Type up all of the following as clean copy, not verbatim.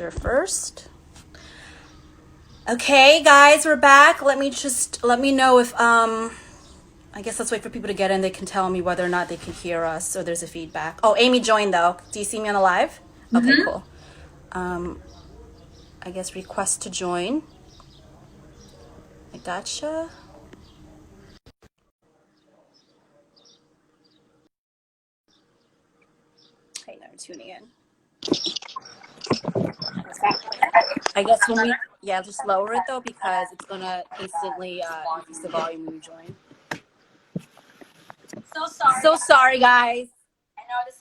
register first. Okay, guys, we're back. Let me know if I guess let's wait for people to get in. They can tell me whether or not they can hear us or there's a feedback. Oh, Amy joined though. Do you see me on the live? Okay, cool. I guess request to join. I gotcha. Hey, now I'm tuning in. I guess when we, just lower it though because it's gonna instantly increase the volume when you join. So sorry, guys.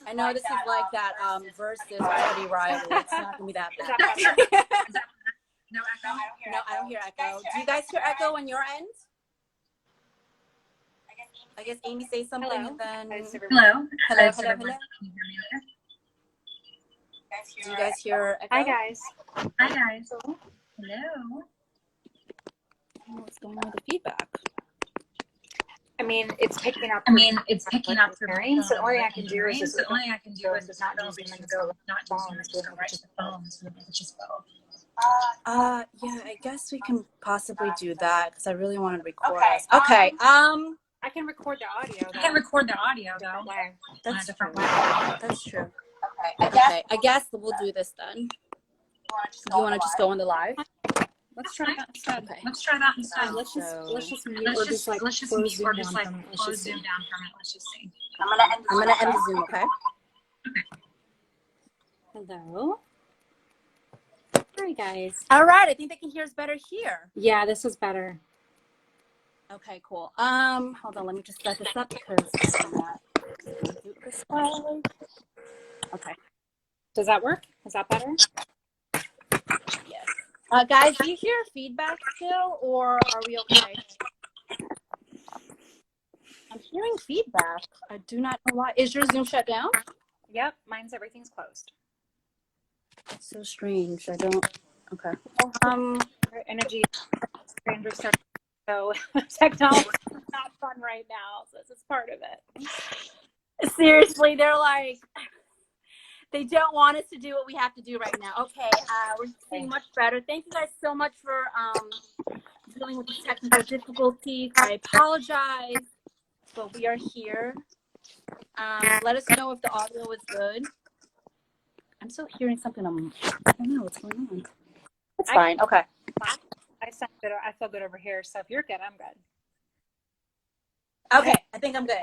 I know this is like that versus Party Rival. It's not gonna be that bad. No echo? No, I don't hear echo. Do you guys hear echo on your end? I guess Amy say something and then. Hello. Hello. Can you hear me there? Do you guys hear echo? Hi guys. Hello. What's going on with the feedback? I mean, it's picking up. It's picking up for hearing. So the only thing I can do is just not use not just the phones, it's just both. Yeah, I guess we can possibly do that because I really wanted to record us. Okay. I can record the audio. I can record the audio though. That's different true. way. That's true. Okay. I guess we'll do this then. Do you want to just go on the live? Let's try that instead. Okay. Let's try that instead. Let's just mute Let's or just close Zoom down like from it. close Zoom down from it. Let's just see. I'm gonna end the Zoom. Okay. Hello. Hi guys. All right. I think they can hear us better here. Yeah, this is better. Okay. Cool. Hold on. Let me just set this up because I'm not gonna do it this way. Okay. Does that work? Is that better? Yes. Guys, do you hear feedback still, or are we okay? I'm hearing feedback. I do not know why. Is your Zoom shut down? Yep. Everything's closed. It's so strange. I don't. Okay. Energy. So technology is not fun right now. So this is part of it. Seriously, they're like, they don't want us to do what we have to do right now. Okay, we're seeing much better. Thank you guys so much for dealing with the technical difficulties. I apologize, but we are here. Let us know if the audio is good. I'm still hearing something. I don't know what's going on. It's fine. Okay. I feel good over here. So if you're good, I'm good. Okay, I think I'm good.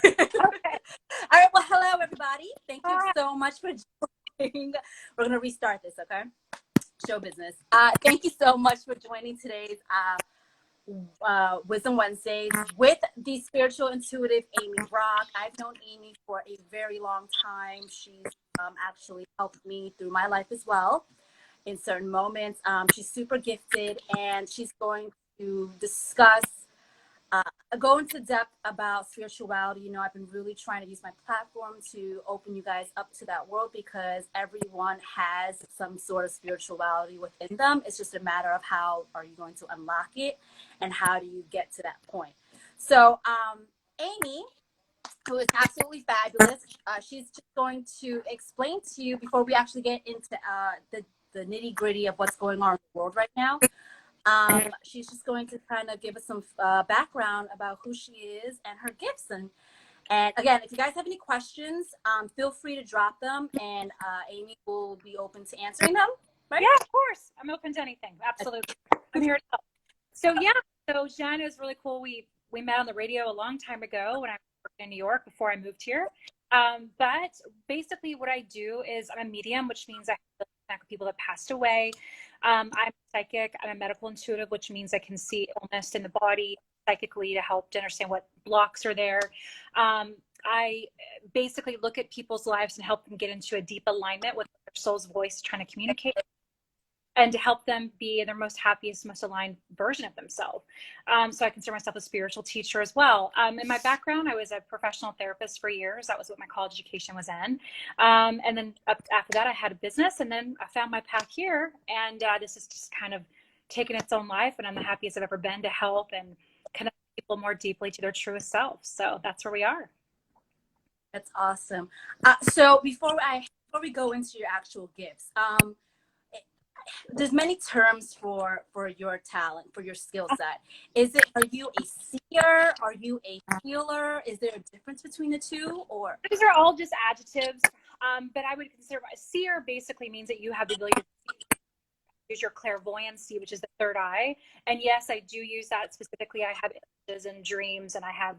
Okay. All right. Well, hello, everybody. Thank you so much for joining. We're going to restart this, okay? Show business. Thank you so much for joining today's Wisdom Wednesdays with the spiritual intuitive Amy Brock. I've known Amy for a very long time. She's actually helped me through my life as well in certain moments. She's super gifted, and she's going to discuss go into depth about spirituality. You know, I've been really trying to use my platform to open you guys up to that world because everyone has some sort of spirituality within them. It's just a matter of how are you going to unlock it and how do you get to that point. So Amy, who is absolutely fabulous, she's just going to explain to you before we actually get into the nitty gritty of what's going on in the world right now. She's just going to kind of give us some background about who she is and her gifts. And again, if you guys have any questions, feel free to drop them, and Amy will be open to answering them. Right? Yeah, of course. I'm open to anything. Absolutely. I'm here to help. So Jen is really cool. We met on the radio a long time ago when I worked in New York before I moved here. But basically what I do is I'm a medium, which means I connect with people that passed away. I'm psychic. I'm a medical intuitive, which means I can see illness in the body psychically to help to understand what blocks are there. I basically look at people's lives and help them get into a deep alignment with their soul's voice, trying to communicate, and to help them be in their most happiest, most aligned version of themselves. So I consider myself a spiritual teacher as well. In my background, I was a professional therapist for years. That was what my college education was in. And then after that, I had a business, and then I found my path here. And this is just kind of taken its own life. And I'm the happiest I've ever been to help and connect people more deeply to their truest self. So that's where we are. That's awesome. So before we go into your actual gifts, there's many terms for your talent, for your skill set. Are you a seer? Are you a healer? Is there a difference between the two, or? These are all just adjectives. But I would consider a seer basically means that you have the ability to use your clairvoyancy, which is the third eye. And yes, I do use that specifically. I have images and dreams, and I have,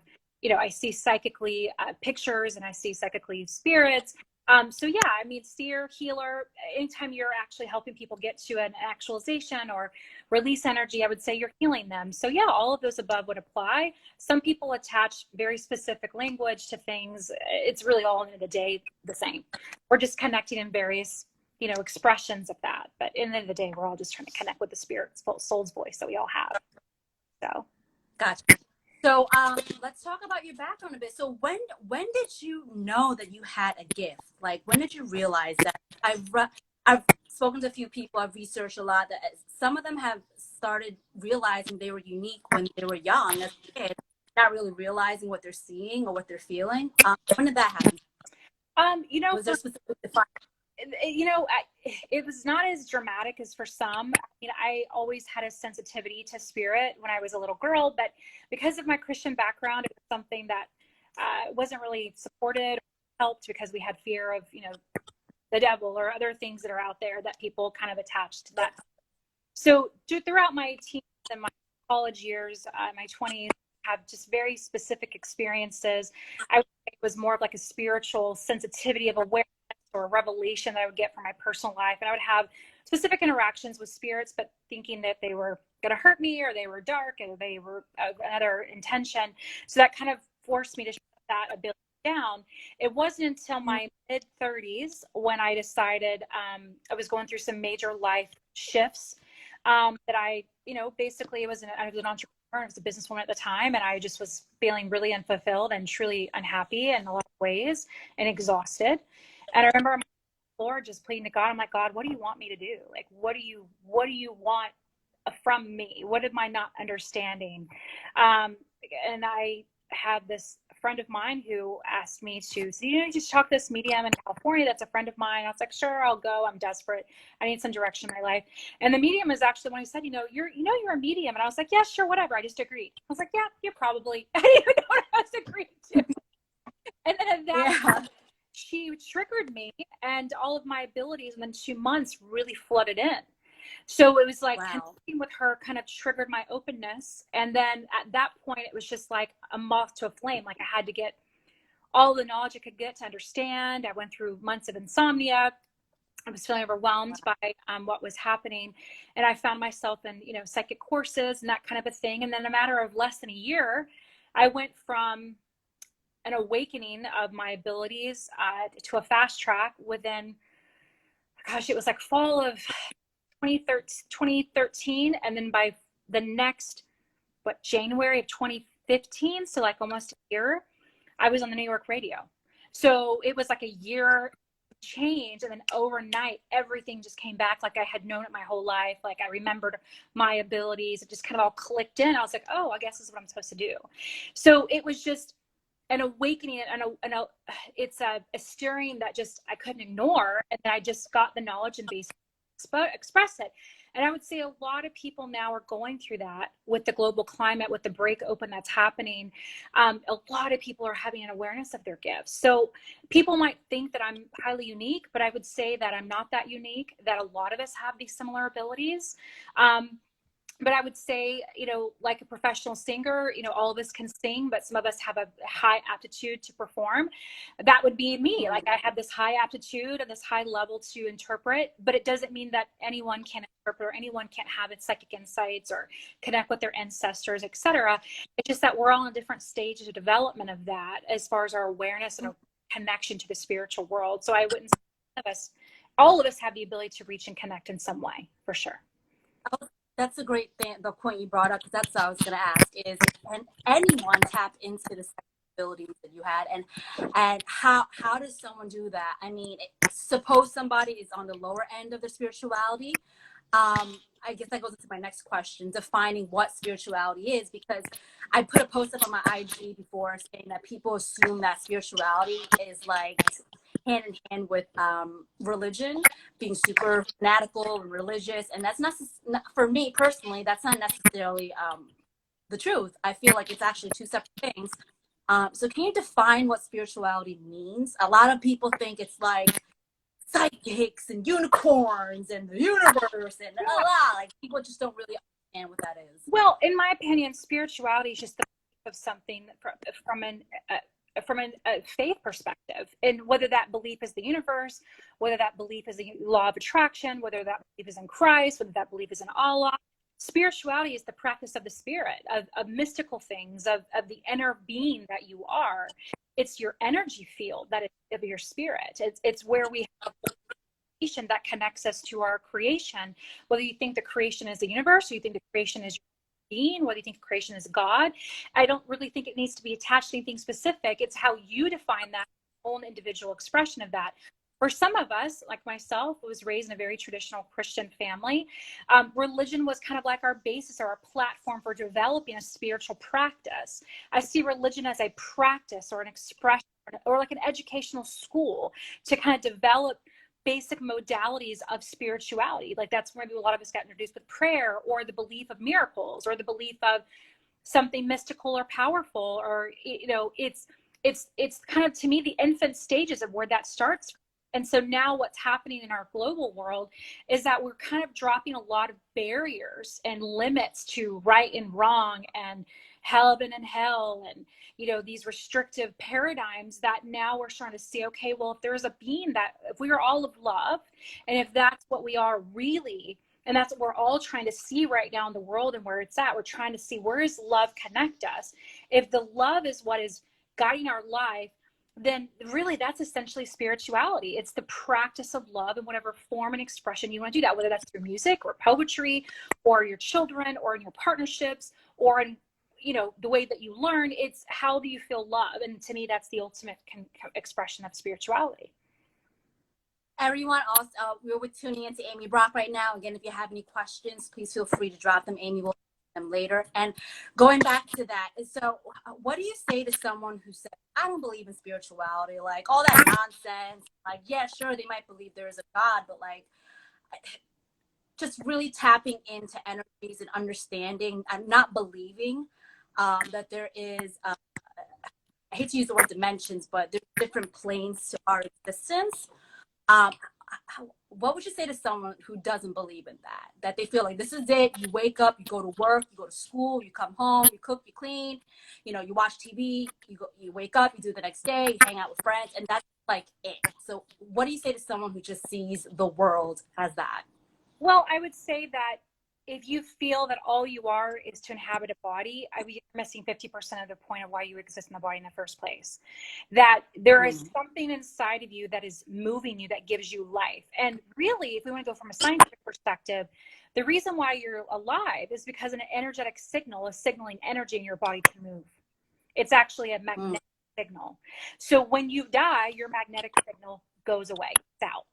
I see psychically pictures, and I see psychically spirits. So yeah, I mean, seer, healer, anytime you're actually helping people get to an actualization or release energy, I would say you're healing them. So yeah, all of those above would apply. Some people attach very specific language to things. It's really all in the day the same. We're just connecting in various, expressions of that. But in the end of the day, we're all just trying to connect with the spirit's soul's voice that we all have. So. Gotcha. So let's talk about your background a bit. So when did you know that you had a gift? Like, when did you realize that? I've spoken to a few people. I've researched a lot. That some of them have started realizing they were unique when they were young, as kids, not really realizing what they're seeing or what they're feeling. When did that happen? Was there specific it was not as dramatic as for some. I always had a sensitivity to spirit when I was a little girl, but because of my Christian background, it was something that wasn't really supported or helped, because we had fear of, the devil or other things that are out there that people kind of attached to that. So throughout my teens and my college years, my 20s, have just very specific experiences. I would say it was more of like a spiritual sensitivity of awareness or a revelation that I would get from my personal life. And I would have specific interactions with spirits, but thinking that they were going to hurt me, or they were dark, or they were another intention. So that kind of forced me to shut that ability down. It wasn't until my mid-30s when I decided I was going through some major life shifts that I, basically I was an entrepreneur. I was a businesswoman at the time, and I just was feeling really unfulfilled and truly unhappy in a lot of ways and exhausted. And I remember on the floor just pleading to God. I'm like, God, what do you want me to do? Like, what do you want from me? What am I not understanding? And I had this friend of mine who asked me to, so, you just talk to this medium in California that's a friend of mine. I was like, sure, I'll go. I'm desperate. I need some direction in my life. And the medium is actually the one who said, you're a medium. And I was like, yeah, sure, whatever. I just agreed. I was like, yeah, you're probably. I didn't even know what I was agreeing to. And then at that she triggered me, and all of my abilities within 2 months really flooded in. So it was like connecting with her kind of triggered my openness. And then at that point, it was just like a moth to a flame. Like, I had to get all the knowledge I could get to understand. I went through months of insomnia. I was feeling overwhelmed by what was happening. And I found myself in, psychic courses and that kind of a thing. And then in a matter of less than a year, I went from an awakening of my abilities to a fast track within, it was like fall of 2013. And then by the next, January of 2015, so like almost a year, I was on the New York radio. So it was like a year change, and then overnight, everything just came back like I had known it my whole life. Like, I remembered my abilities. It just kind of all clicked in. I was like, oh, I guess this is what I'm supposed to do. So it was just an awakening, and it's a stirring that just I couldn't ignore, and then I just got the knowledge and basically express it. And I would say a lot of people now are going through that with the global climate, with the break open that's happening. A lot of people are having an awareness of their gifts. So people might think that I'm highly unique, but I would say that I'm not that unique, that a lot of us have these similar abilities. But I would say, like a professional singer, all of us can sing, but some of us have a high aptitude to perform. That would be me. Like, I have this high aptitude and this high level to interpret, but it doesn't mean that anyone can interpret or anyone can't have its psychic insights or connect with their ancestors, etc. It's just that we're all in different stages of development of that as far as our awareness and our connection to the spiritual world. So I wouldn't say all of us have the ability to reach and connect in some way, for sure. That's a great thing, the point you brought up, because that's what I was going to ask, is can anyone tap into the abilities that you had, and how does someone do that? I mean, suppose somebody is on the lower end of their spirituality. I guess that goes into my next question, defining what spirituality is, because I put a post up on my IG before saying that people assume that spirituality is like hand in hand with religion, being super fanatical and religious. And that's not, for me personally, that's not necessarily the truth. I feel like it's actually two separate things. So can you define what spirituality means? A lot of people think it's like psychics and unicorns and the universe and a lot. Like, people just don't really understand what that is. Well, in my opinion, spirituality is just the belief of something from a faith perspective, and whether that belief is the universe, whether that belief is the law of attraction, whether that belief is in Christ, whether that belief is in Allah. Spirituality is the practice of the spirit, of mystical things, of the inner being that you are. It's your energy field that is of your spirit. It's where we have that connects us to our creation. Whether you think the creation is the universe, or you think the creation is being, whether you think creation is God, I don't really think it needs to be attached to anything specific. It's how you define that own individual expression of that. For some of us, like myself, who was raised in a very traditional Christian family, religion was kind of like our basis or our platform for developing a spiritual practice. I see religion as a practice or an expression, or like an educational school to kind of develop basic modalities of spirituality. Like, that's where maybe a lot of us got introduced with prayer, or the belief of miracles, or the belief of something mystical or powerful, or, you know, it's kind of, to me, the infant stages of where that starts. And so now what's happening in our global world is that we're kind of dropping a lot of barriers and limits to right and wrong, and heaven and hell, and, you know, these restrictive paradigms that now we're starting to see, okay, well, if there's a being, that if we are all of love, and if that's what we are really, and that's what we're all trying to see right now in the world and where it's at, we're trying to see, where does love connect us? If the love is what is guiding our life, then really that's essentially spirituality. It's the practice of love in whatever form and expression you want to do that, whether that's through music or poetry or your children or in your partnerships or in, you know, the way that you learn. It's how do you feel love? And to me, that's the ultimate expression of spirituality. Everyone, also, we're tuning into Amy Brock right now. Again, if you have any questions, please feel free to drop them. Amy will them later. And going back to that, so what do you say to someone who says, I don't believe in spirituality, like all that nonsense? Like, yeah, sure, they might believe there is a God, but like, just really tapping into energies and understanding and not believing that there is I hate to use the word dimensions, but there's different planes to our existence. What would you say to someone who doesn't believe in that? That they feel like this is it. You wake up, you go to work, you go to school, you come home, you cook, you clean, you know, you watch TV, you wake up, you do the next day, you hang out with friends, and that's like it. So what do you say to someone who just sees the world as that? Well, I would say that if you feel that all you are is to inhabit a body, you're missing 50% of the point of why you exist in the body in the first place. That there is something inside of you that is moving you, that gives you life. And really, if we want to go from a scientific perspective, the reason why you're alive is because an energetic signal is signaling energy in your body to move. It's actually a magnetic signal. So when you die, your magnetic signal goes away. It's out.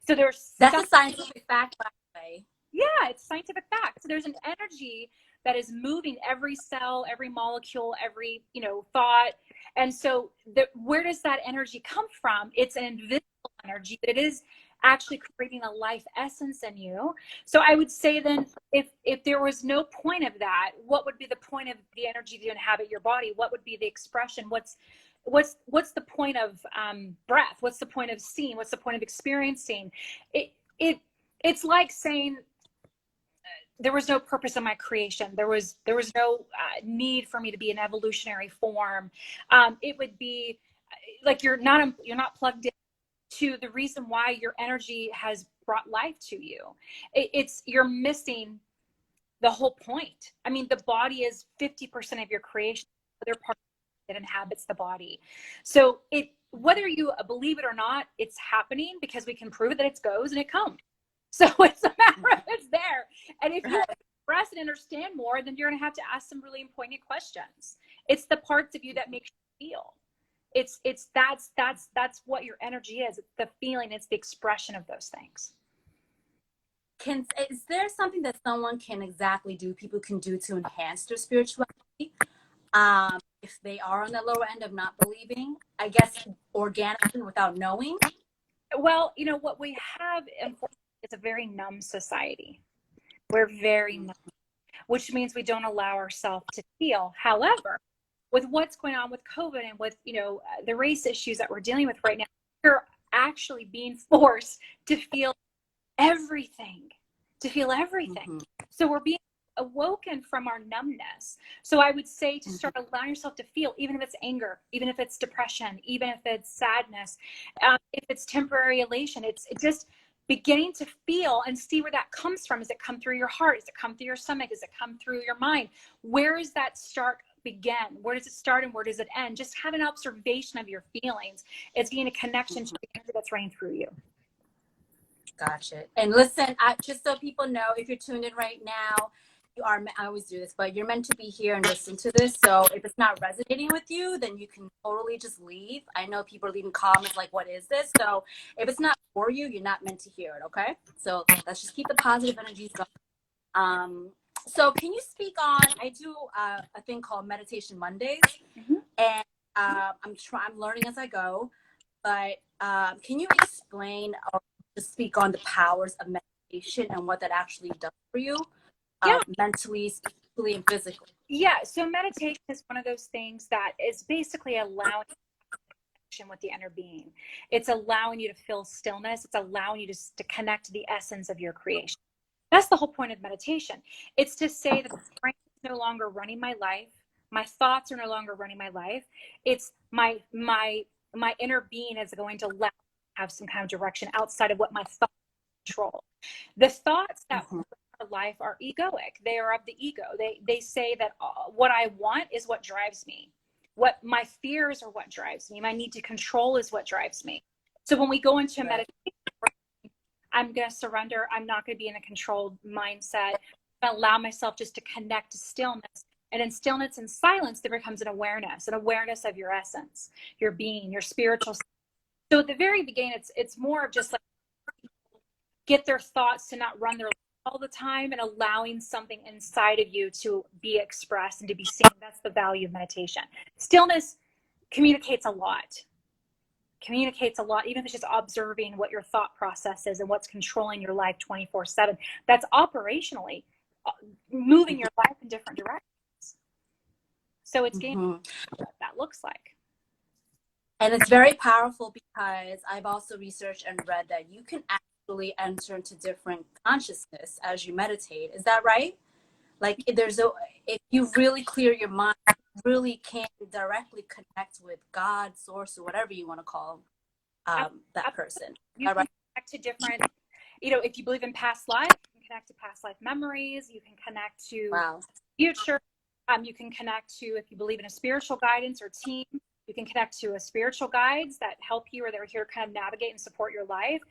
So that's a scientific fact, by the way. Yeah, it's scientific fact. So there's an energy that is moving every cell, every molecule, every, you know, thought. And so where does that energy come from? It's an invisible energy that is actually creating a life essence in you. So I would say then, if there was no point of that, what would be the point of the energy to inhabit your body? What would be the expression? What's the point of breath? What's the point of seeing? What's the point of experiencing? It's like saying, there was no purpose in my creation. There was no need for me to be an evolutionary form. It would be like you're not plugged in to the reason why your energy has brought life to you. You're missing the whole point. I mean, the body is 50% of your creation. Other part that inhabits the body. So whether you believe it or not, it's happening because we can prove that it goes and it comes. So it's a matter of it's there. And if you express and understand more, then you're going to have to ask some really poignant questions. It's the parts of you that make you feel. That's what your energy is. It's the feeling. It's the expression of those things. Is there something that someone can exactly do, people can do to enhance their spirituality? if they are on the lower end of not believing, I guess, organically without knowing? Well, you know, what we have, unfortunately, is a very numb society. We're very numb, which means we don't allow ourselves to feel. However, with what's going on with COVID and with, you know, the race issues that we're dealing with right now, we're actually being forced to feel everything, to feel everything. Mm-hmm. So we're being awoken from our numbness. So I would say to start allowing yourself to feel, even if it's anger, even if it's depression, even if it's sadness, if it's temporary elation, it's just beginning to feel and see where that comes from. Does it come through your heart? Does it come through your stomach? Does it come through your mind? Where does that start begin? Where does it start and where does it end? Just have an observation of your feelings. It's being a connection to the energy that's running through you. Gotcha. And listen, just so people know, if you're tuned in right now, you are, I always do this, but you're meant to be here and listen to this. So if it's not resonating with you, then you can totally just leave. I know people are leaving comments like, what is this? So if it's not for you, you're not meant to hear it, okay? So let's just keep the positive energies going. So can you speak on, I do a thing called Meditation Mondays, and I'm learning as I go, but can you explain or just speak on the powers of meditation and what that actually does for you? Mentally, spiritually, and physically. Yeah, so meditation is one of those things that is basically allowing connection with the inner being. It's allowing you to feel stillness. It's allowing you to connect to the essence of your creation. That's the whole point of meditation. It's to say that the brain is no longer running my life. My thoughts are no longer running my life. It's my inner being is going to let have some kind of direction outside of what my thoughts control. The thoughts that life are egoic. They are of the ego. They say that what I want is what drives me. What my fears are what drives me. My need to control is what drives me. So when we go into meditation, I'm going to surrender. I'm not going to be in a controlled mindset. I'm going to allow myself just to connect to stillness. And in stillness and silence, there becomes an awareness of your essence, your being, your spiritual. So at the very beginning, it's more of just like get their thoughts to not run their all the time and allowing something inside of you to be expressed and to be seen. That's the value of meditation. Stillness communicates a lot, even if it's just observing what your thought process is and what's controlling your life 24/7. That's operationally moving your life in different directions. So it's getting what that looks like. And it's very powerful because I've also researched and read that you can actually enter into different consciousness as you meditate. Is that right? Like if you really clear your mind, you really can directly connect with God, source, or whatever you want to call that person. You can connect to different, if you believe in past life, you can connect to past life memories. You can connect to future. You can connect to, if you believe in a spiritual guidance or team, you can connect to a spiritual guides that help you or they're here to kind of navigate and support your life.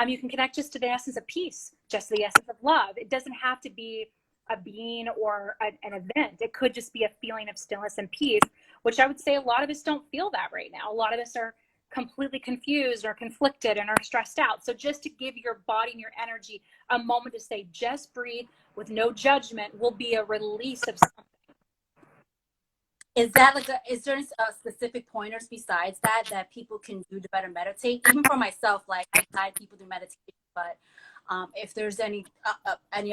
You can connect just to the essence of peace, just the essence of love. It doesn't have to be a being or an event. It could just be a feeling of stillness and peace, which I would say a lot of us don't feel that right now. A lot of us are completely confused or conflicted and are stressed out. So just to give your body and your energy a moment to say, just breathe with no judgment will be a release of something. Is there specific pointers besides that people can do to better meditate? Even for myself, like I guide people to meditate, but if there's any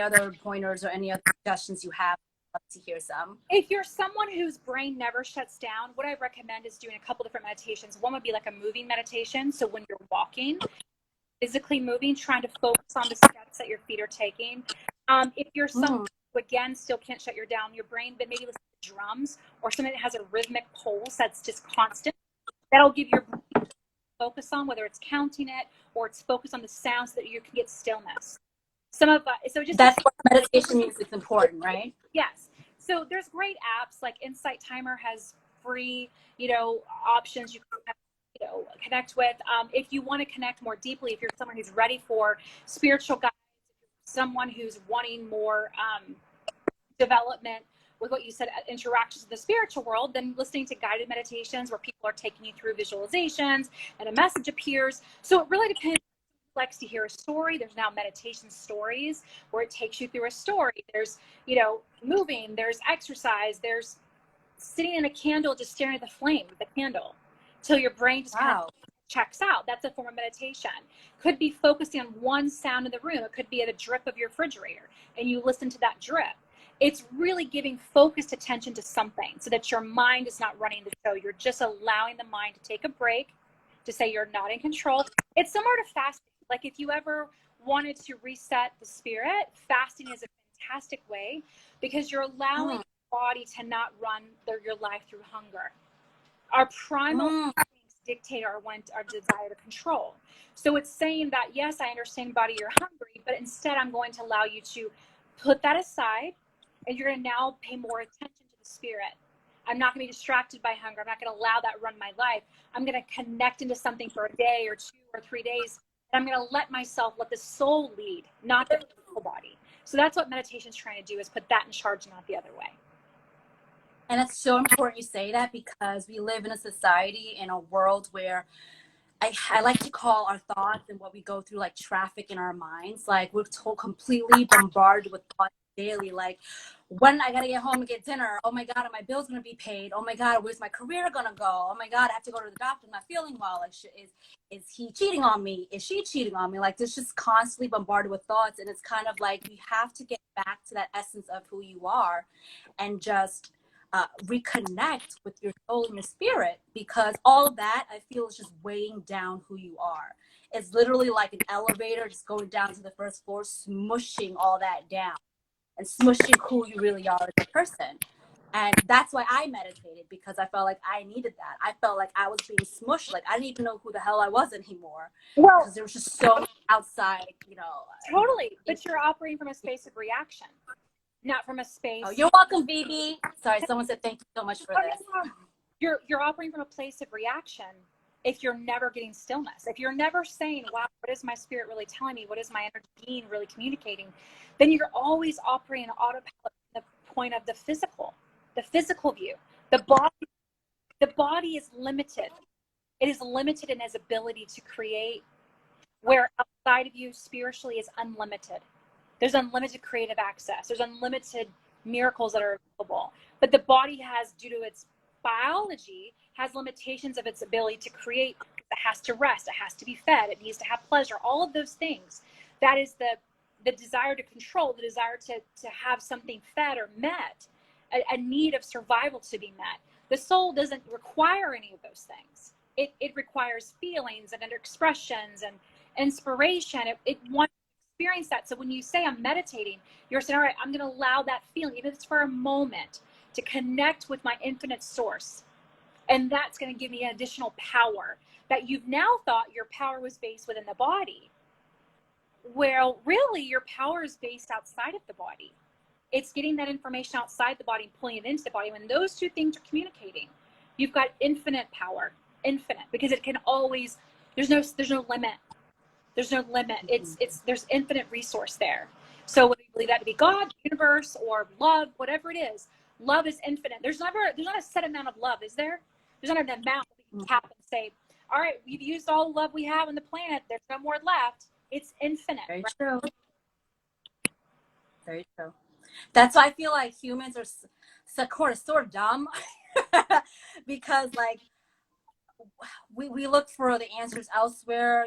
other pointers or any other suggestions you have, I'd love to hear some. If you're someone whose brain never shuts down, what I recommend is doing a couple different meditations. One would be like a moving meditation. So when you're walking, physically moving, trying to focus on the steps that your feet are taking. If you're someone who, again, still can't shut your brain, but maybe listen to drums or something that has a rhythmic pulse that's just constant, that'll give your brain focus on, whether it's counting it or it's focused on the sounds so that you can get stillness. That's what meditation means. It's important, right? Yes. So there's great apps like Insight Timer has free, options you can connect with. If you want to connect more deeply, if you're someone who's ready for spiritual guidance, someone who's wanting more development with what you said, interactions with the spiritual world, then listening to guided meditations where people are taking you through visualizations and a message appears. So it really depends. Likes to hear a story. There's now meditation stories where it takes you through a story. There's, moving, there's exercise, there's sitting in a candle, just staring at the flame of the candle till your brain just kind of checks out. That's a form of meditation. Could be focusing on one sound in the room. It could be the drip of your refrigerator and you listen to that drip. It's really giving focused attention to something so that your mind is not running the show. You're just allowing the mind to take a break, to say you're not in control. It's similar to fasting. Like if you ever wanted to reset the spirit, fasting is a fantastic way because you're allowing your body to not run your life through hunger. Our primal instincts dictate our desire to control. So it's saying that, yes, I understand, body, you're hungry, but instead I'm going to allow you to put that aside, and you're going to now pay more attention to the spirit. I'm not going to be distracted by hunger. I'm not going to allow that run my life. I'm going to connect into something for a day or 2 or 3 days, and I'm going to let the soul lead, not the physical body. So that's what meditation is trying to do, is put that in charge, not the other way. And it's so important you say that, because we live in a society, in a world where I like to call our thoughts and what we go through like traffic in our minds. Like we're completely bombarded with thoughts daily. Like, when I gotta get home and get dinner? Oh my God, are my bills gonna be paid? Oh my God, where's my career gonna go? Oh my God, I have to go to the doctor. I'm not feeling well. Like, is he cheating on me? Is she cheating on me? Like, there's just constantly bombarded with thoughts. And it's kind of like we have to get back to that essence of who you are and just reconnect with your soul and your spirit, because all that, I feel, is just weighing down who you are. It's literally like an elevator just going down to the first floor, smushing all that down and smushing who you really are as a person. And that's why I meditated, because I felt like I needed that. I felt like I was being smushed. Like I didn't even know who the hell I was anymore. Well, because there was just so much outside, Totally. But you're operating from a space of reaction, not from a space. Oh, you're welcome, Bibi. Sorry, someone said thank you so much for this. You're operating from a place of reaction if you're never getting stillness. If you're never saying, wow, what is my spirit really telling me? What is my energy being really communicating? Then you're always operating autopilot from the point of the physical view. The body is limited. It is limited in its ability to create, where outside of you spiritually is unlimited. There's unlimited creative access. There's unlimited miracles that are available. But the body has, due to its biology, has limitations of its ability to create. It has to rest. It has to be fed. It needs to have pleasure. All of those things. That is the desire to control, the desire to have something fed or met, a need of survival to be met. The soul doesn't require any of those things. It requires feelings and expressions and inspiration. It wants to experience that. So when you say I'm meditating, you're saying, all right, I'm going to allow that feeling, even if it's for a moment, to connect with my infinite source. And that's going to give me an additional power that you've now thought your power was based within the body. Well, really, your power is based outside of the body. It's getting that information outside the body and pulling it into the body. When those two things are communicating, you've got infinite power, infinite, because it can always, there's no limit. There's no limit. There's infinite resource there. So whether you believe that to be God, universe, or love, whatever it is, love is infinite. There's not a set amount of love, is there? There's not an amount that we can cap and say, all right, we've used all the love we have on the planet. There's no more left. It's infinite. Very right? true. Very true. That's why I feel like humans are sort of dumb because like we look for the answers elsewhere.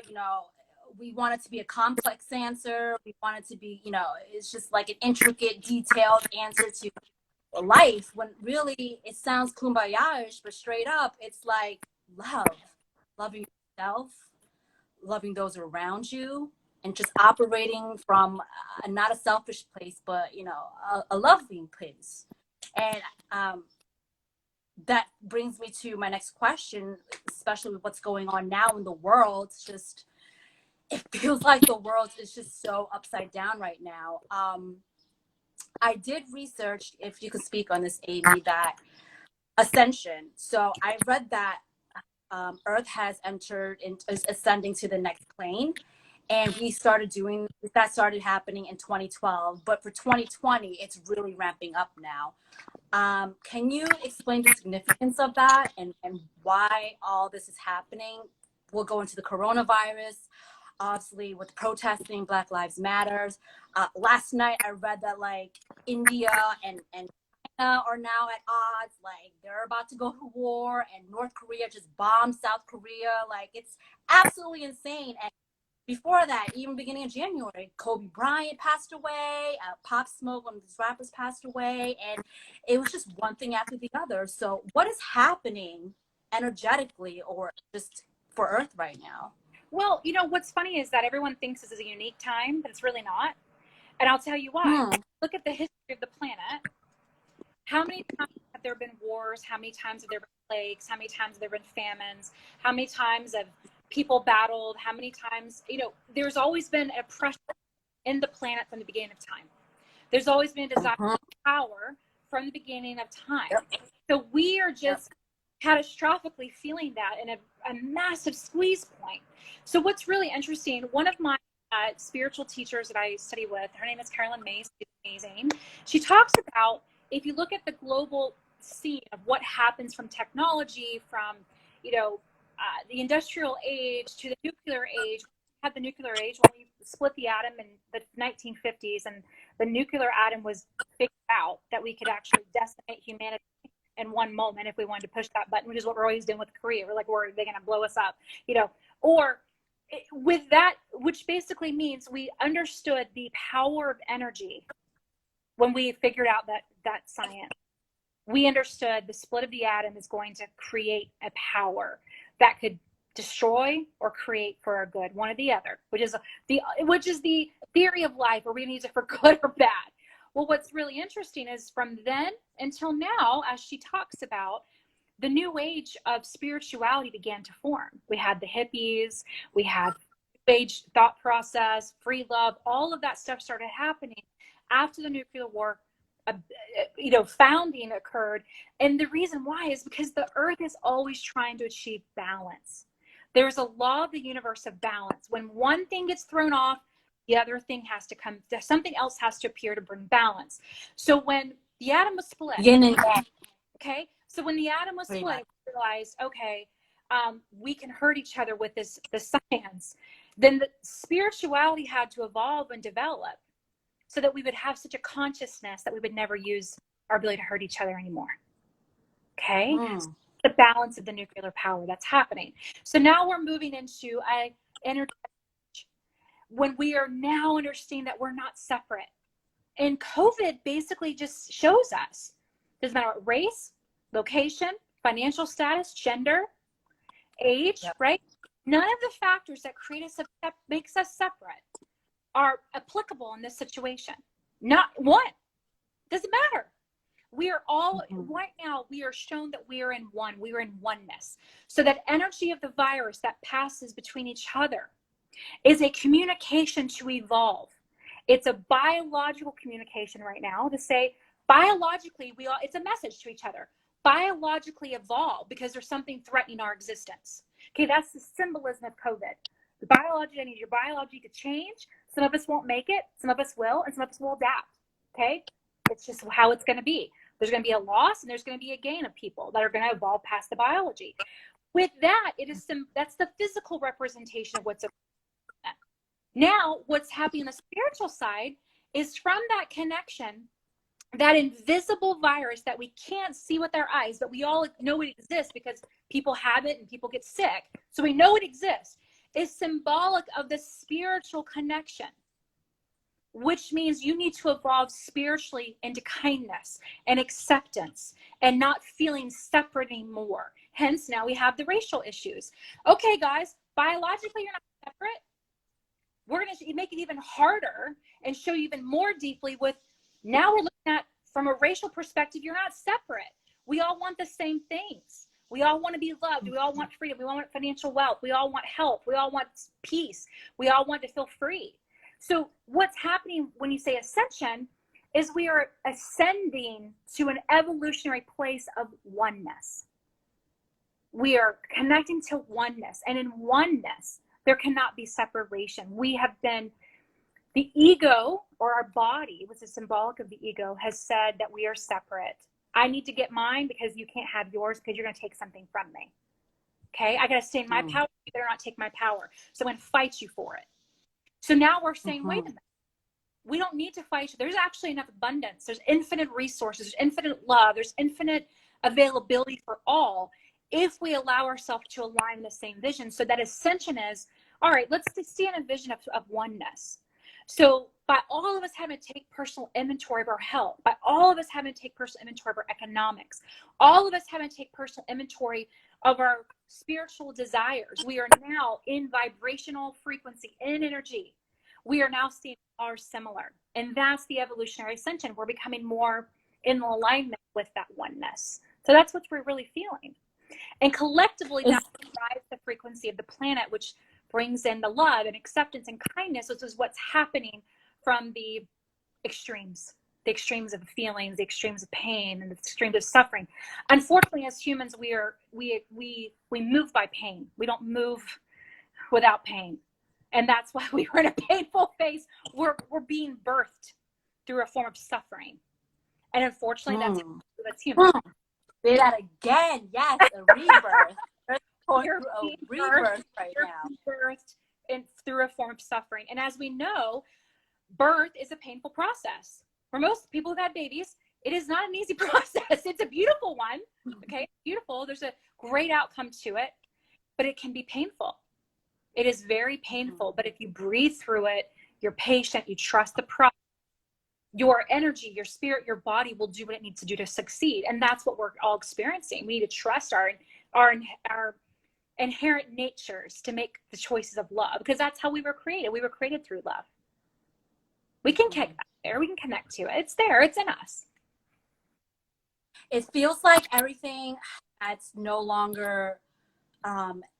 We want it to be a complex answer. We want it to be, it's just like an intricate, detailed answer to life, when really it sounds kumbaya-ish, but straight up, it's like loving yourself, loving those around you, and just operating from not a selfish place, but a loving place. And that brings me to my next question, especially with what's going on now in the world. It feels like the world is just so upside down right now. I did research, if you could speak on this, Amy, that ascension. So I read that Earth has entered and is ascending to the next plane. And that started happening in 2012. But for 2020, it's really ramping up now. Can you explain the significance of that and why all this is happening? We'll go into the coronavirus, obviously with protesting, Black Lives Matters. Last night, I read that like India and are now at odds. Like they're about to go to war, and North Korea just bombed South Korea. Like it's absolutely insane. And before that, even beginning of January, Kobe Bryant passed away. Pop Smoke, one of these rappers, passed away, and it was just one thing after the other. So, what is happening energetically, or just for Earth right now? Well, you know, what's funny is that everyone thinks this is a unique time, but it's really not. And I'll tell you why. Look at the history of the planet. How many times have there been wars? How many times have there been plagues? How many times have there been famines? How many times have people battled? How many times, you know, there's always been a pressure in the planet from the beginning of time. There's always been a desire for power from the beginning of time. So we are just catastrophically feeling that in a massive squeeze point. So what's really interesting, one of my spiritual teachers that I study with, her name is Carolyn Mays, she's amazing. She talks about, if you look at the global scene of what happens from technology, from, you know, the industrial age to the nuclear age. We had the nuclear age when we split the atom in the 1950s, and the nuclear atom was figured out that we could actually decimate humanity in one moment if we wanted to push that button, which is what we're always doing with Korea. We're like, are they going to blow us up? You know, or with that, which basically means we understood the power of energy when we figured out that science. We understood the split of the atom is going to create a power that could destroy or create for our good, one or the other, which is the theory of life. Are we going to use it for good or bad? Well, what's really interesting is from then until now, as she talks about, the new age of spirituality began to form. We had the hippies, we had age thought process, free love, all of that stuff started happening after the nuclear war, founding occurred. And the reason why is because the earth is always trying to achieve balance. There's a law of the universe of balance. When one thing gets thrown off, the other thing has to come, something else has to appear to bring balance. So when the atom was split, Yin and yang. Okay, so when the atom was split, we realized, okay, we can hurt each other with the science. Then the spirituality had to evolve and develop so that we would have such a consciousness that we would never use our ability to hurt each other anymore. Okay, so the balance of the nuclear power that's happening. So now we're moving into a energy when we are now understanding that we're not separate. And COVID basically just shows us, doesn't matter what race, location, financial status, gender, age, right? None of the factors that create us, makes us separate are applicable in this situation. Not one. Doesn't matter. We are all, right now, we are shown that we are in one. We are in oneness. So that energy of the virus that passes between each other is a communication to evolve. It's a biological communication right now to say, biologically, it's a message to each other. Biologically evolve because there's something threatening our existence. Okay, that's the symbolism of COVID. The biology, I need your biology to change. Some of us won't make it, some of us will, and some of us will adapt. Okay, it's just how it's going to be. There's going to be a loss and there's going to be a gain of people that are going to evolve past the biology. With that, that's the physical representation of what's now. What's happening on the spiritual side is from that connection, that invisible virus that we can't see with our eyes, but we all know it exists because people have it and people get sick. So we know it exists, is symbolic of the spiritual connection, which means you need to evolve spiritually into kindness and acceptance and not feeling separate anymore. Hence, now we have the racial issues. Okay, guys, biologically, you're not separate. We're going to make it even harder and show you even more deeply with, now we're looking at, from a racial perspective, you're not separate. We all want the same things. We all want to be loved. We all want freedom. We all want financial wealth. We all want health. We all want peace. We all want to feel free. So what's happening when you say ascension is we are ascending to an evolutionary place of oneness. We are connecting to oneness. And in oneness, there cannot be separation. We have been, the ego, or our body, which is symbolic of the ego, has said that we are separate. I need to get mine because you can't have yours because you're going to take something from me. Okay, I got to stay in my power. You better not take my power. So I'm going to fight you for it. So now we're saying, wait a minute. We don't need to fight. There's actually enough abundance. There's infinite resources, there's infinite love, there's infinite availability for all if we allow ourselves to align in the same vision. So that ascension is, all right, let's see in a vision of oneness. So by all of us having to take personal inventory of our health, by all of us having to take personal inventory of our economics, all of us having to take personal inventory of our spiritual desires, we are now in vibrational frequency, in energy. We are now seeing are similar. And that's the evolutionary ascension. We're becoming more in alignment with that oneness. So that's what we're really feeling. And collectively, that drives the frequency of the planet, which brings in the love and acceptance and kindness, which is what's happening from the extremes of feelings, the extremes of pain, and the extremes of suffering. Unfortunately, as humans, we move by pain. We don't move without pain. And that's why we were in a painful phase. We're being birthed through a form of suffering. And unfortunately, that's human. Say that again. Yes, a rebirth. You're a rebirth right now. Birthed through a form of suffering. And as we know, birth is a painful process. For most people who've had babies, it is not an easy process. It's a beautiful one. Okay, beautiful. There's a great outcome to it, but it can be painful. It is very painful, but if you breathe through it, you're patient, you trust the process, your energy, your spirit, your body will do what it needs to do to succeed. And that's what we're all experiencing. We need to trust our inherent natures to make the choices of love, because that's how we were created. We were created through love. We can get back there. We can connect to it. It's there. It's in us. It feels like everything that's no longer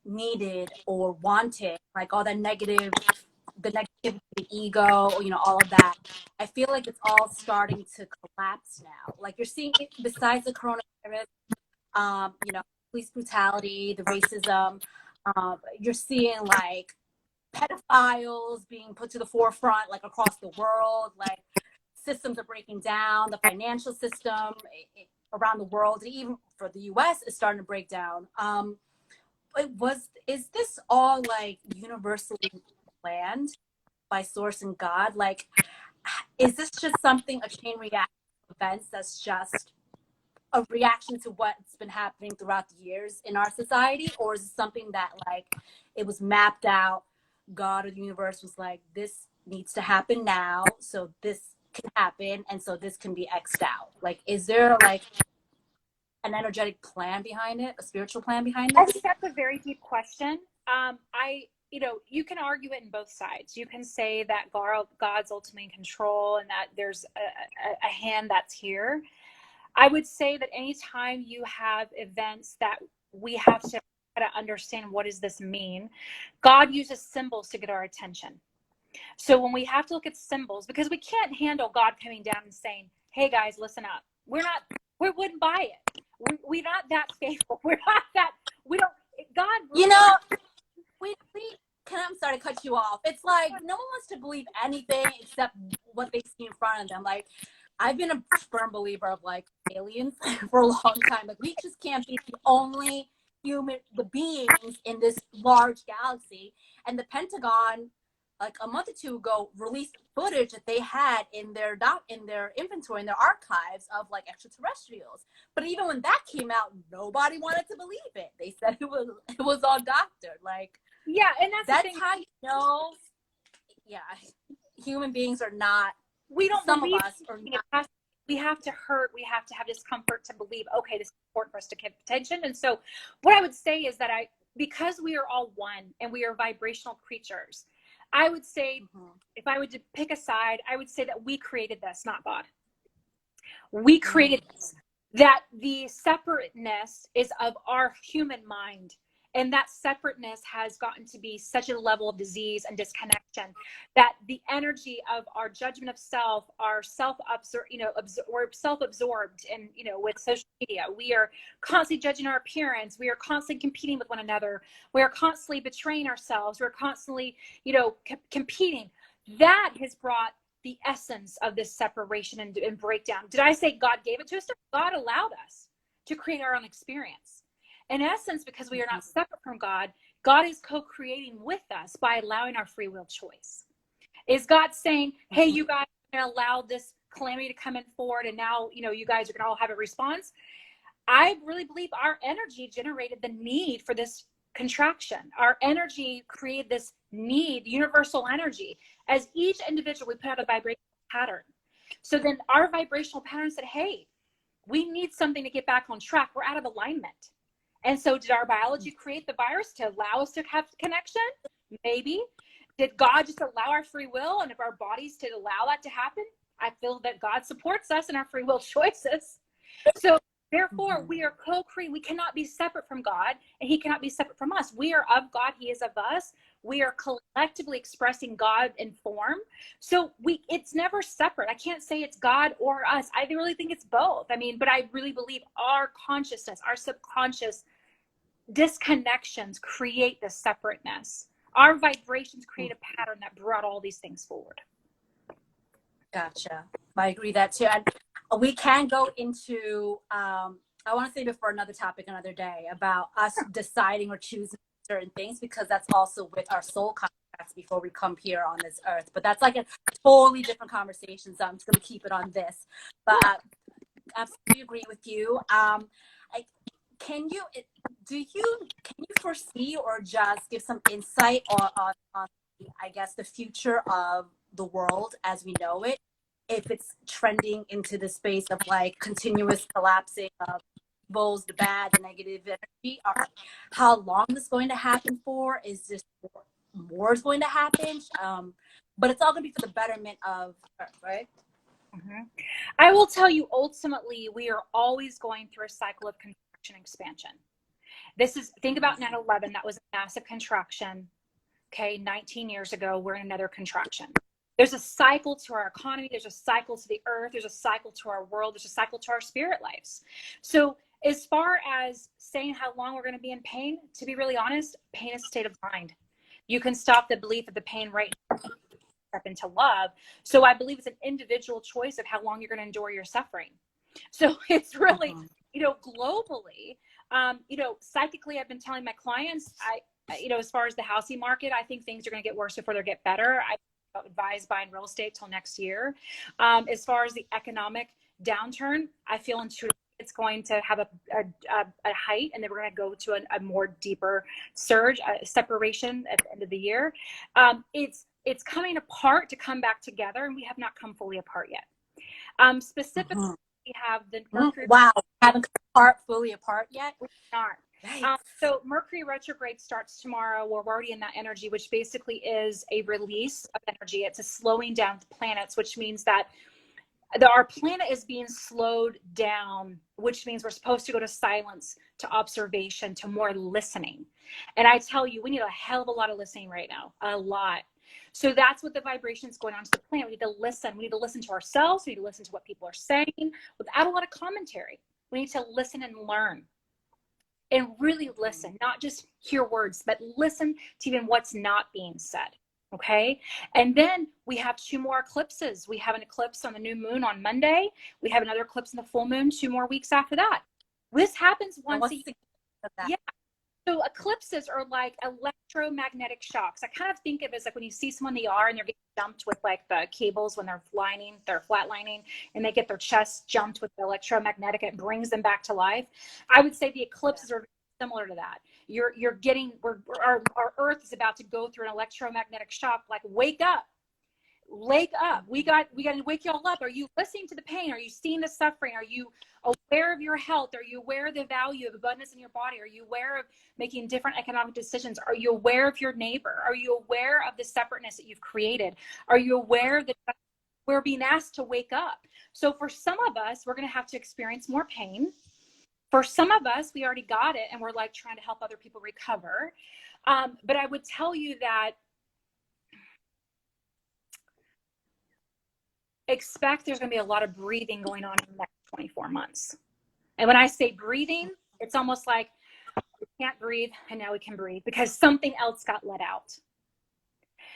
needed or wanted, like all that negative, the negativity, the ego, all of that. I feel like it's all starting to collapse now. Like you're seeing it besides the coronavirus, police brutality, the racism. You're seeing like pedophiles being put to the forefront, like across the world. Like systems are breaking down. The financial system around the world, and even for the U.S., is starting to break down. Is this all like universally planned by source and God? Like, is this just a chain reaction of events that's just a reaction to what's been happening throughout the years in our society? Or is it something that like it was mapped out? God or the universe was like, this needs to happen now, so this can happen, and so this can be X'd out. Like, is there like an energetic plan behind it, a spiritual plan behind this? I think that's a very deep question. You can argue it in both sides. You can say that God's ultimately in control and that there's a hand that's here. I would say that anytime you have events that we have to try to understand, what does this mean? God uses symbols to get our attention. So when we have to look at symbols, because we can't handle God coming down and saying, hey guys, listen up. We wouldn't buy it. We're not that faithful. We're not that, we don't, God. I'm sorry to cut you off. It's like, no one wants to believe anything except what they see in front of them. Like, I've been a firm believer of like aliens for a long time. Like, we just can't be the only the beings in this large galaxy. And the Pentagon, like a month or two ago, released footage that they had in their inventory, in their archives of like extraterrestrials. But even when that came out, nobody wanted to believe it. They said it was all doctored. Like, yeah, and that's how you know. Yeah, human beings are not. We don't. Some of us are not. We have to hurt. We have to have discomfort to believe. Okay, this is important for us to give attention. And so, what I would say is that because we are all one and we are vibrational creatures, I would say, if I would pick a side, I would say that we created this, not God. We created this. That the separateness is of our human mind. And that separateness has gotten to be such a level of disease and disconnection that the energy of our judgment of self, our we're self-absorbed, and with social media, we are constantly judging our appearance. We are constantly competing with one another. We are constantly betraying ourselves. We're constantly, competing. That has brought the essence of this separation and breakdown. Did I say God gave it to us? God allowed us to create our own experience. In essence, because we are not separate from God, God is co-creating with us by allowing our free will choice. Is God saying, hey, you guys are going to allow this calamity to come in forward, and now, you know, you guys are going to all have a response? I really believe our energy generated the need for this contraction. Our energy created this need, universal energy. As each individual, we put out a vibrational pattern. So then our vibrational pattern said, hey, we need something to get back on track. We're out of alignment. And so did our biology create the virus to allow us to have connection? Maybe. Did God just allow our free will and if our bodies to allow that to happen? I feel that God supports us in our free will choices. So therefore, we are co-creating. We cannot be separate from God, and he cannot be separate from us. We are of God. He is of us. We are collectively expressing God in form. So it's never separate. I can't say it's God or us. I really think it's both. I mean, but I really believe our consciousness, our subconscious disconnections create this separateness. Our vibrations create a pattern that brought all these things forward. Gotcha. I agree that too. And we can go into, I want to save it for another topic another day about us deciding or choosing certain things, because that's also with our soul contracts before we come here on this earth. But that's like a totally different conversation. So I'm just going to keep it on this. But absolutely agree with you. Can you foresee or just give some insight on I guess the future of the world as we know it, if it's trending into the space of like continuous collapsing of evils, the bad, the negative energy? Or how long is going to happen for? Is this more is going to happen? But it's all going to be for the betterment of Earth, right? Mm-hmm. I will tell you, ultimately, we are always going through a cycle of contraction and expansion. Think about 9/11. That was a massive contraction. Okay, 19 years ago, we're in another contraction. There's a cycle to our economy. There's a cycle to the earth. There's a cycle to our world. There's a cycle to our spirit lives. So as far as saying how long we're going to be in pain, to be really honest, pain is a state of mind. You can stop the belief of the pain right now, step into love. So I believe it's an individual choice of how long you're going to endure your suffering. So it's really, globally, psychically, I've been telling my clients, as far as the housing market, I think things are going to get worse before they get better. I advise buying real estate till next year. As far as the economic downturn, I feel intuitively it's going to have a height, and then we're going to go to a more deeper surge, a separation at the end of the year. It's coming apart to come back together, and we have not come fully apart yet. Specifically, we have the Mercury. Wow, haven't come fully apart yet? We aren't. So Mercury retrograde starts tomorrow. We're already in that energy, which basically is a release of energy. It's a slowing down of planets, which means that our planet is being slowed down, which means we're supposed to go to silence, to observation, to more listening. And I tell you, we need a hell of a lot of listening right now, a lot. So that's what the vibrations going on to the planet. We need to listen. We need to listen to ourselves. We need to listen to what people are saying without a lot of commentary. We need to listen and learn. And really listen, not just hear words, but listen to even what's not being said. Okay. And then we have 2 more eclipses. We have an eclipse on the new moon on Monday. We have another eclipse on the full moon 2 more weeks after that. This happens once a year. Yeah. So eclipses are like electromagnetic shocks. I kind of think of it as like when you see someone in the ER and they're getting jumped with like the cables when they're flatlining, and they get their chest jumped with the electromagnetic, and it brings them back to life. I would say the eclipses are similar to that. Our Earth is about to go through an electromagnetic shock. Like, wake up. We got to wake y'all up. Are you listening to the pain? Are you seeing the suffering? Are you aware of your health? Are you aware of the value of abundance in your body? Are you aware of making different economic decisions? Are you aware of your neighbor? Are you aware of the separateness that you've created? Are you aware that we're being asked to wake up? So for some of us, we're going to have to experience more pain. For some of us, we already got it, and we're like trying to help other people recover. But I would tell you that expect there's going to be a lot of breathing going on in the next 24 months. And when I say breathing, it's almost like we can't breathe and now we can breathe because something else got let out.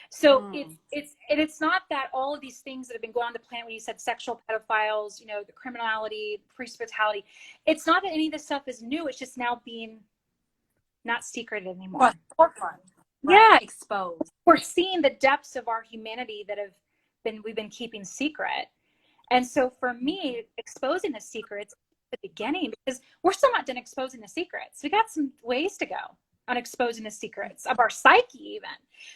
So it's not that all of these things that have been going on the planet, when you said sexual pedophiles, the criminality, priest-brutality, it's not that any of this stuff is new. It's just now being not secreted anymore. Yeah, exposed. we're seeing the depths of our humanity that we've been keeping secret. And so for me, exposing the secrets at the beginning, because we're still not done exposing the secrets. We got some ways to go on exposing the secrets of our psyche even.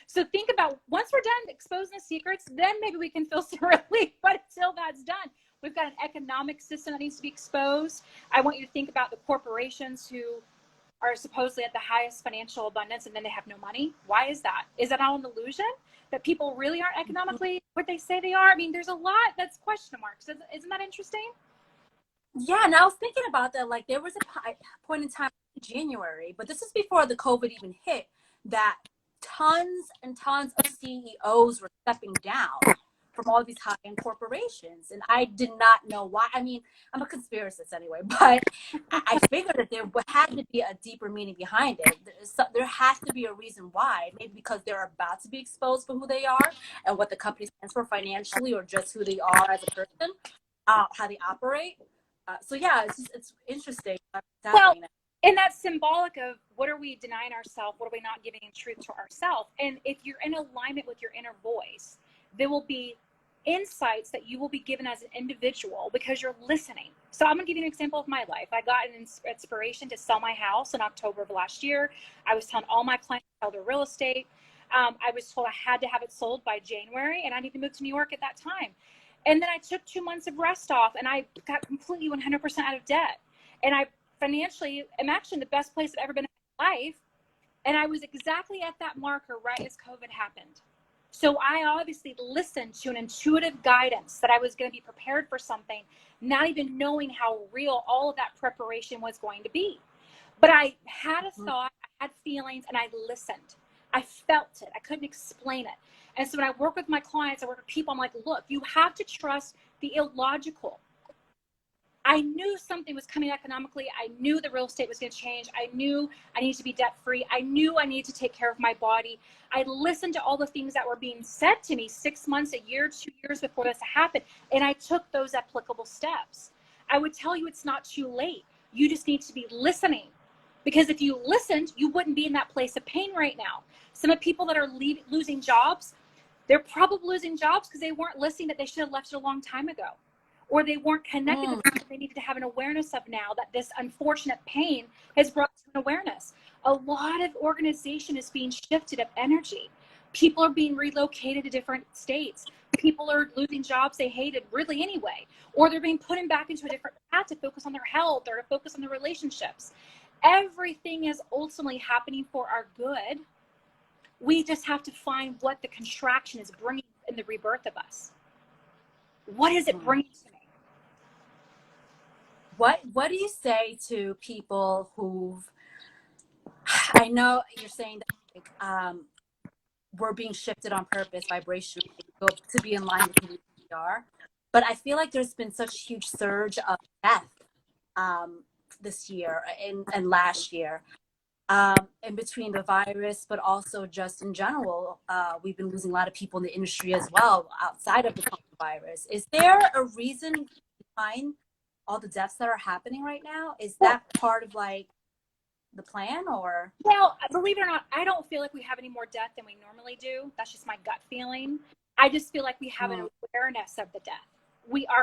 So think about, once we're done exposing the secrets, then maybe we can feel some relief. But until that's done, we've got an economic system that needs to be exposed. I want you to think about the corporations who are supposedly at the highest financial abundance and then they have no money. Why is that? Is that all an illusion? That people really aren't economically what they say they are? I mean, there's a lot that's question marks. Isn't that interesting? Yeah, and I was thinking about that. Like, there was a point in time in January, but this is before the COVID even hit, that tons and tons of CEOs were stepping down from all these high-end corporations. And I did not know why. I mean, I'm a conspiracist anyway, but I figured that there had to be a deeper meaning behind it. There has to be a reason why. Maybe because they're about to be exposed for who they are and what the company stands for financially, or just who they are as a person, how they operate. So yeah, it's interesting. Well, and that's symbolic of, what are we denying ourselves? What are we not giving in truth to ourselves? And if you're in alignment with your inner voice, there will be insights that you will be given as an individual because you're listening. So I'm gonna give you an example of my life. I got an inspiration to sell my house in October of last year. I was telling all my clients to sell their real estate. I was told I had to have it sold by January, and I need to move to New York at that time. And then I took 2 months of rest off, and I got completely 100% out of debt. And I financially am actually in the best place I've ever been in my life. And I was exactly at that marker right as COVID happened. So I obviously listened to an intuitive guidance that I was going to be prepared for something, not even knowing how real all of that preparation was going to be. But I had a thought, I had feelings, and I listened. I felt it. I couldn't explain it. And so when I work with my clients, I work with people, I'm like, look, you have to trust the illogical. I knew something was coming economically. I knew the real estate was going to change. I knew I needed to be debt free. I knew I needed to take care of my body. I listened to all the things that were being said to me 6 months, a year, 2 years before this happened. And I took those applicable steps. I would tell you it's not too late. You just need to be listening. Because if you listened, you wouldn't be in that place of pain right now. Some of the people that are losing jobs, they're probably losing jobs because they weren't listening, that they should have left it a long time ago. Or they weren't connected with what they needed to have an awareness of now, that this unfortunate pain has brought to an awareness. A lot of organization is being shifted of energy. People are being relocated to different states. People are losing jobs they hated really anyway. Or they're being put back into a different path to focus on their health or to focus on their relationships. Everything is ultimately happening for our good. We just have to find what the contraction is bringing in the rebirth of us. What is it bringing to me? What do you say to people who've, I know you're saying that we're being shifted on purpose vibrationally to be in line with who we are, but I feel like there's been such a huge surge of death this year and last year, in between the virus, but also just in general. We've been losing a lot of people in the industry as well outside of the virus. Is there a reason behind all the deaths that are happening right now? Is that part of like the plan, or? Well, believe it or not, I don't feel like we have any more death than we normally do. That's just my gut feeling. I just feel like we have an awareness of the death.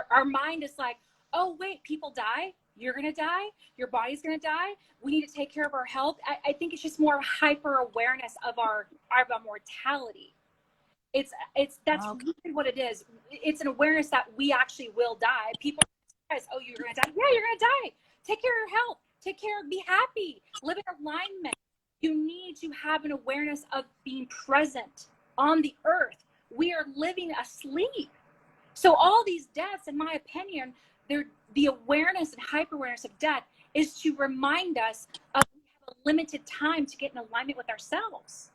Our mind is like, oh wait, people die. You're gonna die. Your body's gonna die. We need to take care of our health. I think it's just more hyper awareness of our mortality. That's really what it is. It's an awareness that we actually will die. People are surprised, oh, you're gonna die. Yeah, you're gonna die. Take care of your health. Take care. Be happy. Live in alignment. You need to have an awareness of being present on the earth. We are living asleep. So all these deaths, in my opinion, the awareness and hyper awareness of death is to remind us of we have a limited time to get in alignment with ourselves.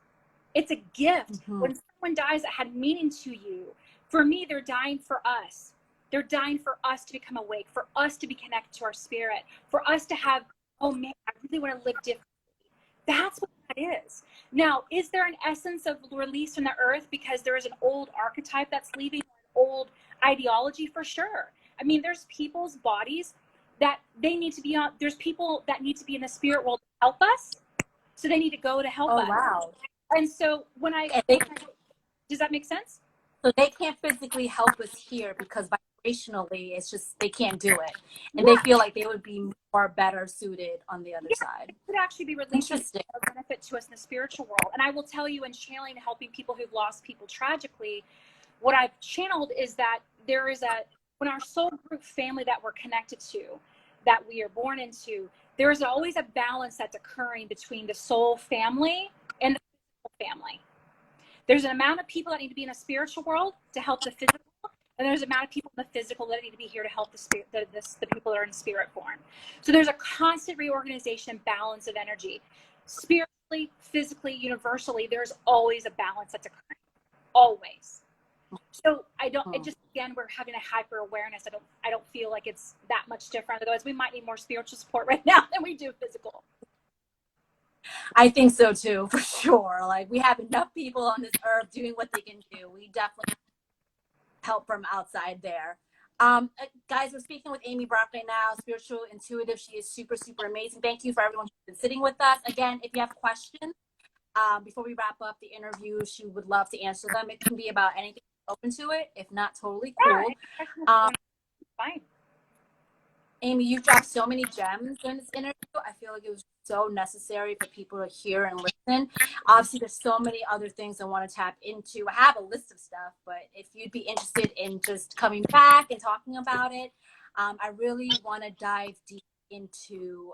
It's a gift. When someone dies that had meaning to you, for me, they're dying for us. They're dying for us to become awake, for us to be connected to our spirit, for us to have, oh man, I really want to live differently. That's what that is. Now, is there an essence of release from the earth because there is an old archetype that's leaving, an old ideology? For sure. I mean, there's people's bodies that they need to be on. There's people that need to be in the spirit world to help us. So they need to go to help us. Wow. And so And they, does that make sense? so they can't physically help us here because vibrationally, it's just, they can't do it. And Yeah. they feel like they would be more better suited on the other Yeah, side. it could actually be releasing Interesting. a benefit to us in the spiritual world. And I will tell you, in channeling, helping people who've lost people tragically, what I've channeled is that there is when our soul group family that we're connected to, that we are born into, there is always a balance that's occurring between the soul family and the physical family. There's an amount of people that need to be in the spiritual world to help the physical, and there's an amount of people in the physical that need to be here to help the spirit, the people that are in spirit form. So there's a constant reorganization, balance of energy. Spiritually, physically, universally, there's always a balance that's occurring. Always. So it just, again, we're having a hyper awareness. I don't feel like it's that much different. Otherwise, we might need more spiritual support right now than we do physical. I think so too, for sure. Like, we have enough people on this earth doing what they can do. We definitely help from outside there. Guys, we're speaking with Amy Brock right now, spiritual intuitive. She is super, super amazing. Thank you for everyone who's been sitting with us. Again, if you have questions, before we wrap up the interview, she would love to answer them. It can be about anything, open to it. If not, totally cool. Fine. Amy, you've dropped so many gems in this interview. I feel like it was so necessary for people to hear and listen. Obviously, there's so many other things I want to tap into. I have a list of stuff, but if you'd be interested in just coming back and talking about it, I really want to dive deep into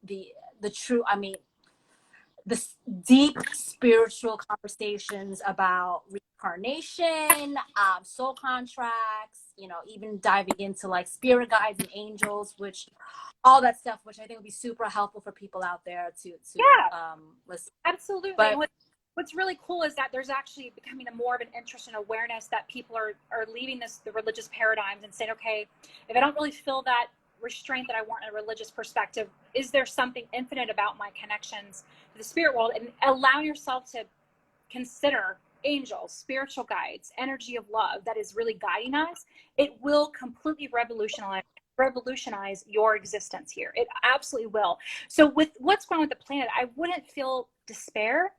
the true, the deep spiritual conversations about reincarnation, soul contracts, even diving into like spirit guides and angels, which all that stuff, which I think would be super helpful for people out there to listen. Absolutely. But what's really cool is that there's actually becoming more of an interest and awareness that people are leaving the religious paradigms and saying, okay, if I don't really feel that restraint that I want in a religious perspective, is there something infinite about my connections to the spirit world? And allow yourself to consider angels, spiritual guides, energy of love that is really guiding us. It will completely revolutionize your existence here. It absolutely will. So with what's going on with the planet, I wouldn't feel despair.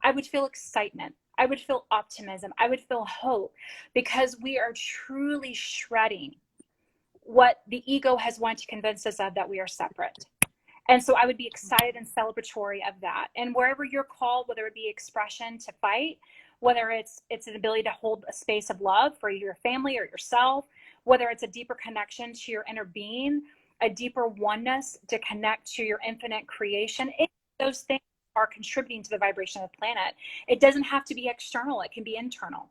I would feel excitement. I would feel optimism. I would feel hope, because we are truly shredding what the ego has wanted to convince us of, that we are separate. And so I would be excited and celebratory of that. And wherever you're called, whether it be expression to fight, whether it's an ability to hold a space of love for your family or yourself, whether it's a deeper connection to your inner being, a deeper oneness to connect to your infinite creation, those things are contributing to the vibration of the planet. It doesn't have to be external. It can be internal.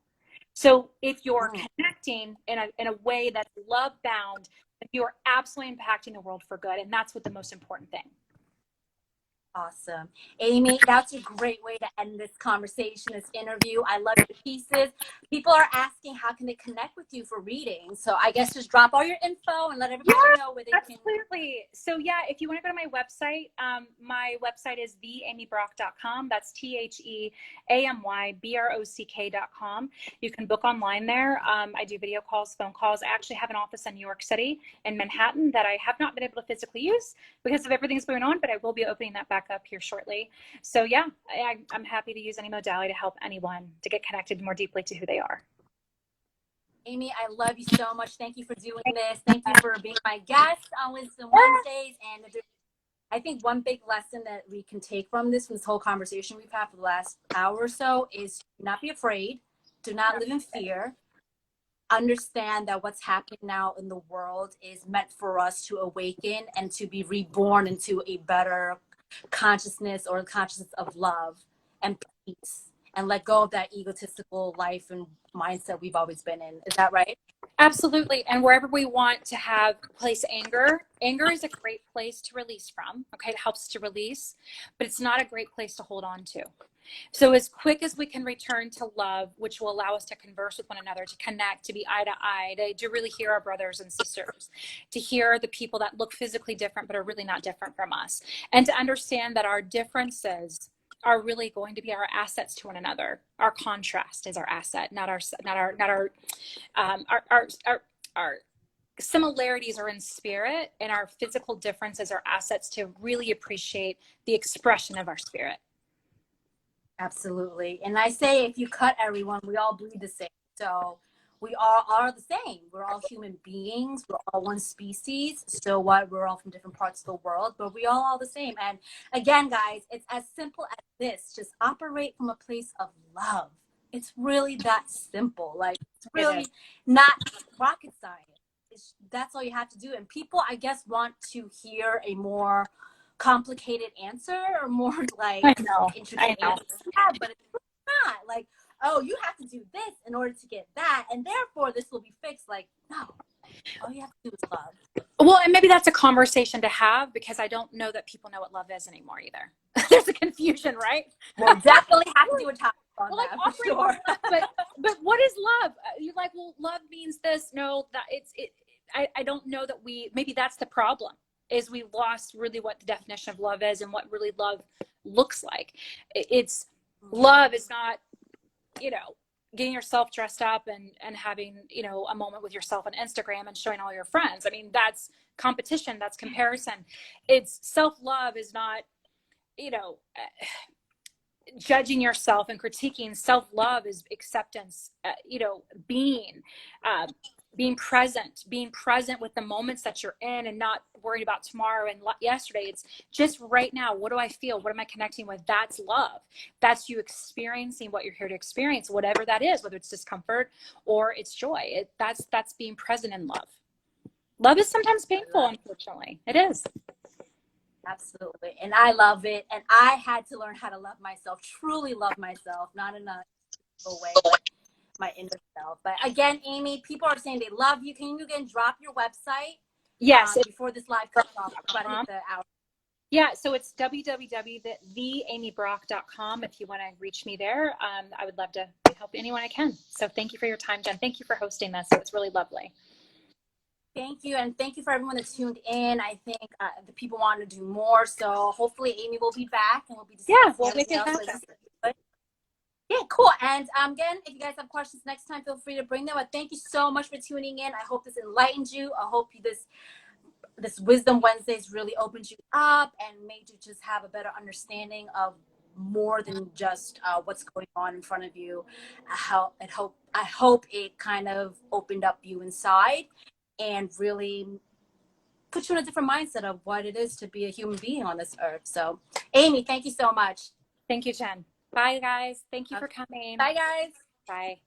So if you're connecting in a way that's love bound, you're absolutely impacting the world for good. And that's what the most important thing. awesome. Amy, that's a great way to end this conversation, this interview. I love your pieces. People are asking, how can they connect with you for readings? So I guess just drop all your info and let everybody know where they can. Absolutely. So yeah, if you want to go to my website is theamybrock.com. That's TheAMYBrock.com. You can book online there. I do video calls, phone calls. I actually have an office in New York City and Manhattan that I have not been able to physically use because of everything that's going on, but I will be opening that back up here shortly. So yeah, I'm happy to use any modality to help anyone to get connected more deeply to who they are. Amy, I love you so much. Thank you for doing this. Thank you for being my guest on Wisdom Wednesdays. And I think one big lesson that we can take from this whole conversation we've had for the last hour or so is do not be afraid. Do not live in fear. Understand that what's happening now in the world is meant for us to awaken and to be reborn into a better consciousness, or consciousness of love and peace, and let go of that egotistical life and mindset we've always been in. Is that right? Absolutely. And wherever we want to place anger is a great place to release from. Okay. It helps to release, but it's not a great place to hold on to. So as quick as we can return to love, which will allow us to converse with one another, to connect, to be eye to eye, to really hear our brothers and sisters, to hear the people that look physically different, but are really not different from us. And to understand that our differences are really going to be our assets to one another. Our contrast is our asset, not our similarities are in spirit, and our physical differences are assets to really appreciate the expression of our spirit. Absolutely. And I say, if you cut everyone, we all bleed the same. So we all are the same. We're all human beings. We're all one species. So what? We're all from different parts of the world, but we all are the same. And again, guys, it's as simple as this. Just operate from a place of love. It's really that simple. Like, it's really not rocket science. That's all you have to do. And people, I guess, want to hear a more complicated answer or more like intricate answer. Yeah, but it's not like, oh, you have to do this in order to get that, and therefore this will be fixed. Like, no, all you have to do is love. Well, and maybe that's a conversation to have, because I don't know that people know what love is anymore either. There's a confusion, right? We'll definitely have to do a topic on Well, that like, for sure. but what is love? You're like, well, love means this. No, that I don't know that maybe that's the problem, is we lost really what the definition of love is and what really love looks like. It's love is not, getting yourself dressed up and having, a moment with yourself on Instagram and showing all your friends. I mean, that's competition, that's comparison. It's self-love is not, judging yourself and critiquing. Self-love is acceptance, being present with the moments that you're in, and not worried about tomorrow and yesterday. It's just right now. What do I feel? What am I connecting with? That's love. That's you experiencing what you're here to experience, whatever that is, whether it's discomfort or it's joy. That's being present in love. Love is sometimes painful, unfortunately. It is. Absolutely. And I love it. And I had to learn how to love myself, truly love myself, not in a way, my inner self. But again, Amy, people are saying they love you. Can you again drop your website? Yes. Before this live cuts off, try to hit the hour. Yeah, so it's www.theamybrock.com if you want to reach me there. I would love to help anyone I can. So thank you for your time, Jen. Thank you for hosting this. It was really lovely. Thank you. And thank you for everyone that tuned in. I think the people want to do more. So hopefully Amy will be back and we'll be discussing we'll make it happen. Yeah, cool. And again, if you guys have questions next time, feel free to bring them. But thank you so much for tuning in. I hope this enlightened you. I hope this Wisdom Wednesdays really opened you up and made you just have a better understanding of more than just what's going on in front of you. I hope it kind of opened up you inside and really put you in a different mindset of what it is to be a human being on this earth. So, Amy, thank you so much. Thank you, Jen. Bye, guys. Thank you for coming. Bye, guys. Bye.